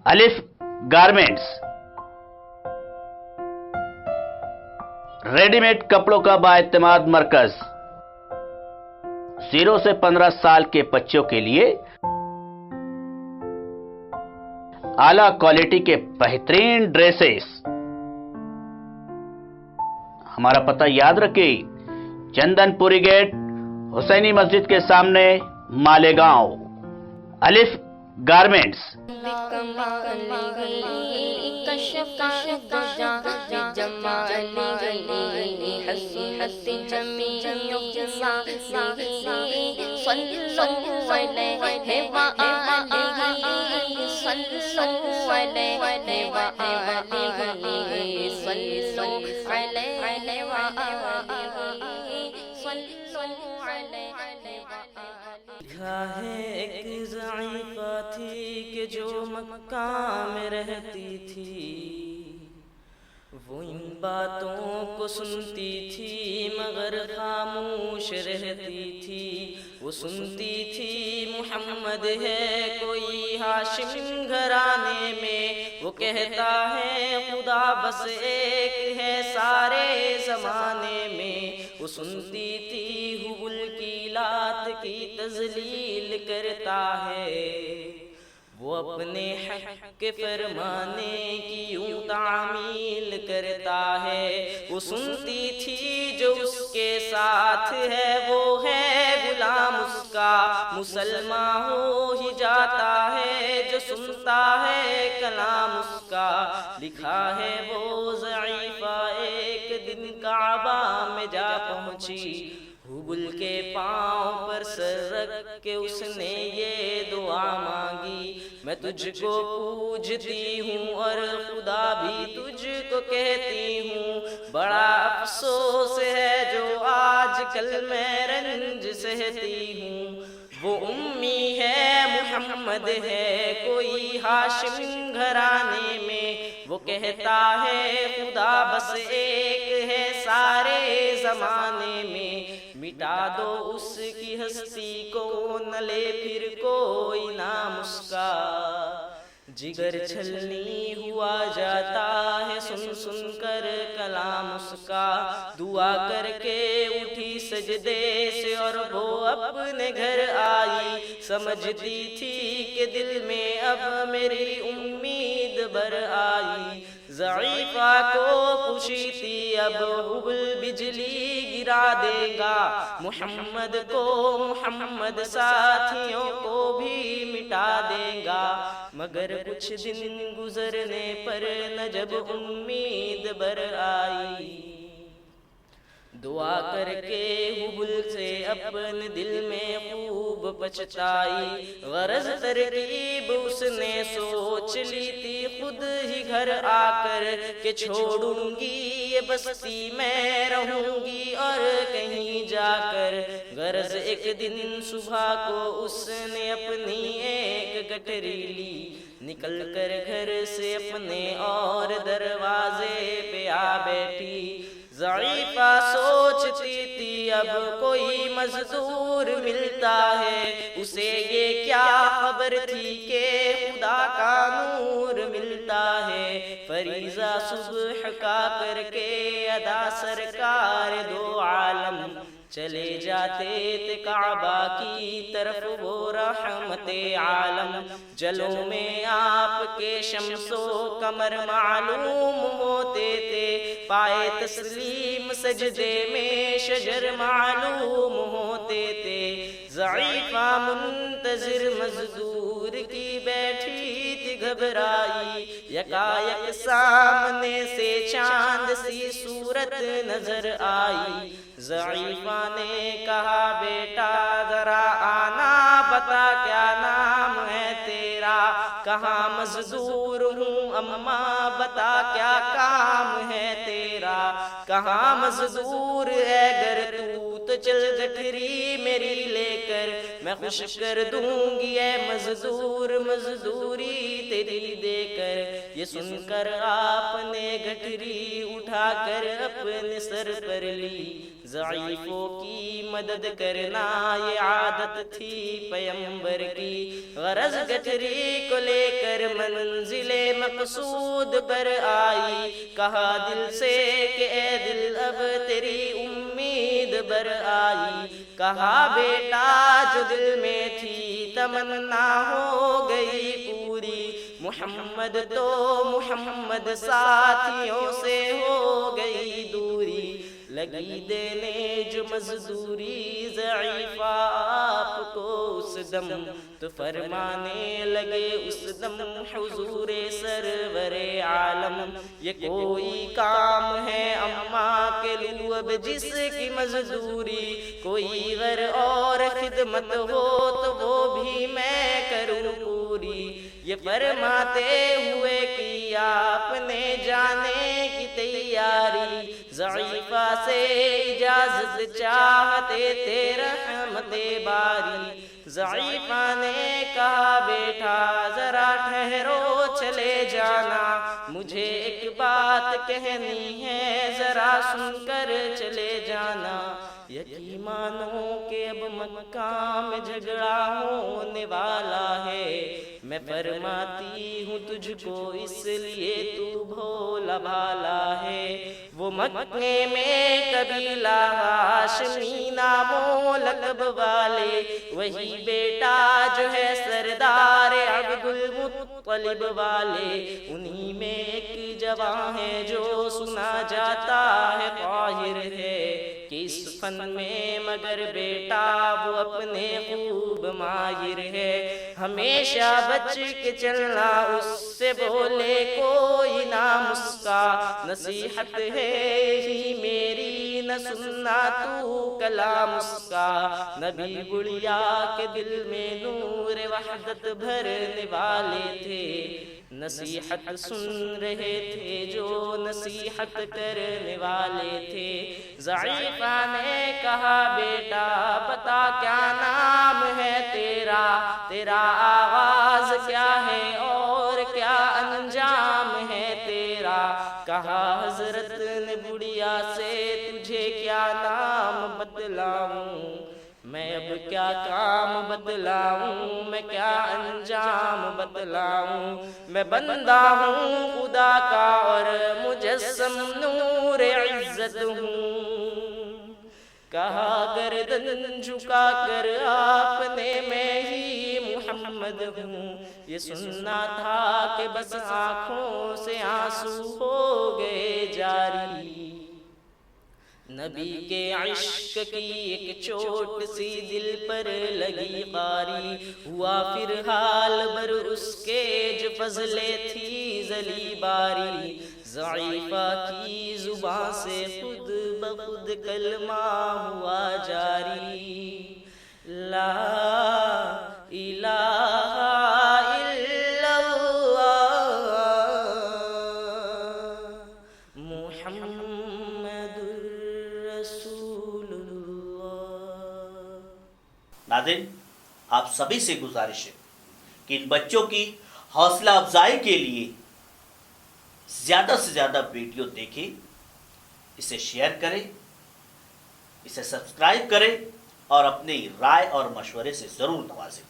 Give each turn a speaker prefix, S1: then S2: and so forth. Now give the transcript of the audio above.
S1: الف garments, ready made کپڑوں کا بااعتماد مرکز، 0 سے 15 سال کے بچوں کے لیے اعلیٰ کوالٹی کے بہترین ڈریسز۔ ہمارا پتہ یاد رکھیں، چندن پوری گیٹ، حسینی مسجد کے سامنے، مالیگاؤں۔ الف گارمنٹس۔
S2: لکھا ہے ایک ضعیفہ تھی کہ جو مکہ میں رہتی تھی، وہ ان باتوں کو سنتی تھی مگر خاموش رہتی تھی۔ وہ سنتی تھی محمد ہے کوئی ہاشم گھرانے میں، وہ کہتا ہے خدا بس ایک ہے سارے زمانے میں۔ وہ سنتی تھی حبل کی لات کی تذلیل کرتا ہے، وہ اپنے حق کے فرمانے کی یوں تعمیل کرتا ہے۔ وہ سنتی تھی جو اس کے ساتھ ہے وہ ہے غلام اس کا، مسلمان ہو ہی جاتا ہے جو سنتا ہے کلام اس کا۔ لکھا ہے وہ ضعیفہ ایک دن کعبہ میں جا پہنچی، حبل کے پاؤں پر سر رکھ کے اس نے یہ دعا مانگی، میں تجھ کو پوجتی ہوں اور خدا بھی تجھ کو کہتی ہوں، بڑا افسوس ہے جو آج کل میں رنج سہتی ہوں۔ وہ امی ہے محمد ہے کوئی ہاشم گھرانے میں، وہ کہتا ہے خدا بس ایک ہے سارے زمانے میں۔ مٹا دو اس کی ہستی کو نہ لے پھر کوئی نام اس کا، جگر چھلنی ہوا جاتا ہے سن سن کر کلام اس کا۔ دعا کر کے اٹھی سجدے سے اور وہ اپنے گھر آئی، سمجھتی تھی کہ دل میں اب میری امید بر آئی۔ ضعیفہ کو خوشی تھی اب حبل بجلی گرا دے گا، محمد کو محمد ساتھیوں کو بھی مٹا دے گا۔ مگر کچھ دن گزرنے پر نہ جب امید بر آئی، دعا کر کے حبل سے اپنے دل میں خوب پچھتائی۔ غرض ترکیب اس نے سوچ لی تھی خود ہی گھر آ کر کہ چھوڑوں گی یہ بستی میں رہوں گی اور کہیں جا کر۔ غرض ایک دن صبح کو اس نے اپنی ایک گٹری لی، نکل کر گھر سے اپنے اور دروازے پہ آ بیٹھی۔ ضعیفہ سوچتی تھی اب کوئی مزدور ملتا ہے، اسے یہ کیا خبر تھی کہ خدا کا نور ملتا ہے۔ فریضہ صبح کا کر کے ادا سرکار دو عالم چلے جاتے تھے کعبہ کی طرف وہ رحمت عالم۔ جلوں میں آپ کے شمس و قمر معلوم ہوتے تھے، پائے تسلیم سجدے میں شجر معلوم ہوتے تھے۔ ضعیفہ منتظر مزدور کی بیٹھی تھی گھبرائی، یکایک سامنے سے چاند سی صورت نظر آئی۔ ضعیفہ نے کہا بیٹا ذرا آنا، بتا کیا نام ہے تیرا، کہاں مزدور ہوں اماں بتا کیا کام ہے تیرا، کہاں مزدور ہے گر تو چل گٹھری میری لے کر، میں خوش کر دوں گی اے مزدور مزدوری تیری دے کر۔ یہ سن کر آپ نے گٹھری اٹھا کر اپنے سر پر لی، ضعیفوں کی مدد کرنا یہ عادت تھی پیغمبر کی، غرض گٹھری کو لے کر منزل مقصود پر آئی، کہا دل سے کہ اے دل اب تیری امید بر آئی، کہا بیٹا جو دل میں تھی تمنا ہو گئی پوری، محمد تو محمد ساتھیوں سے ہو گئی دوری، لگی دینے جو مزدوری ضعیفہ آپ کو اس دم، تو فرمانے لگے اس دم حضور سرور عالم، یہ کوئی کام ہے اماں کے لو اب جس کی مزدوری، کوئی غر اور خدمت ہو تو وہ بھی میں کروں پوری، یہ فرماتے ہوئے کیا اپنے جانے کی تیاری، ضعیفہ سے اجازت چاہتے تھے رحمت باری، ضعیفہ نے کہا بیٹا ذرا ٹھہرو چلے جانا، مجھے ایک بات کہنی ہے ذرا سن کر چلے جانا، یقین مانو کہ اب مکہ میں جھگڑا ہونے والا ہے، میں فرماتی ہوں تجھ کو اس لیے تو بھولا بھالا ہے، وہ مکے میں قبیلہ ہاشمی نام و لقب والے، وہی بیٹا جو ہے سردار عبد المطلب والے، انہی میں ایک جوان ہے جو سنا جاتا ہے طاہر ہے، کہ اس فن میں مگر بیٹا وہ اپنے خوب ماہر ہے، ہمیشہ بچ کے چلنا اس سے بولے کوئی نہ مسکا، نصیحت ہے ہی میری نہ سننا تو کلام اس کا، نبی گڑیا کے دل میں نور وحدت بھرنے والے تھے، نصیحت سن رہے تھے جو نصیحت کرنے والے تھے، ضعیفہ نے کہا بیٹا بتا کیا نام ہے تیرا، تیرا آغاز کیا ہے اور کیا انجام ہے تیرا، کہا حضرت نے بڑھیا سے تجھے کیا نام بتلاؤں، میں اب کیا کام بتلاؤں، میں کیا انجام بتلاؤں، میں بندہ ہوں خدا کا اور مجسم نور عزت ہوں، کہا گردن جھکا کر آپ نے میں ہی محمد ہوں، یہ سننا تھا کہ بس آنکھوں سے آنسو ہو گئے جاری، نبی کے عشق کی ایک چوٹ سی دل پر لگی قاری، ہوا پھر حال بر اس کے جو فضلیں تھی ذلی باری، ضعیفہ کی زبان سے خود بخود کلمہ ہوا جاری، لا الہ الا اللہ محمد رسول اللہ۔
S1: ناظرین، آپ سبھی سے گزارش ہے کہ ان بچوں کی حوصلہ افزائی کے لیے زیادہ سے زیادہ ویڈیو دیکھیں، اسے شیئر کریں، اسے سبسکرائب کریں اور اپنی رائے اور مشورے سے ضرور نوازیں۔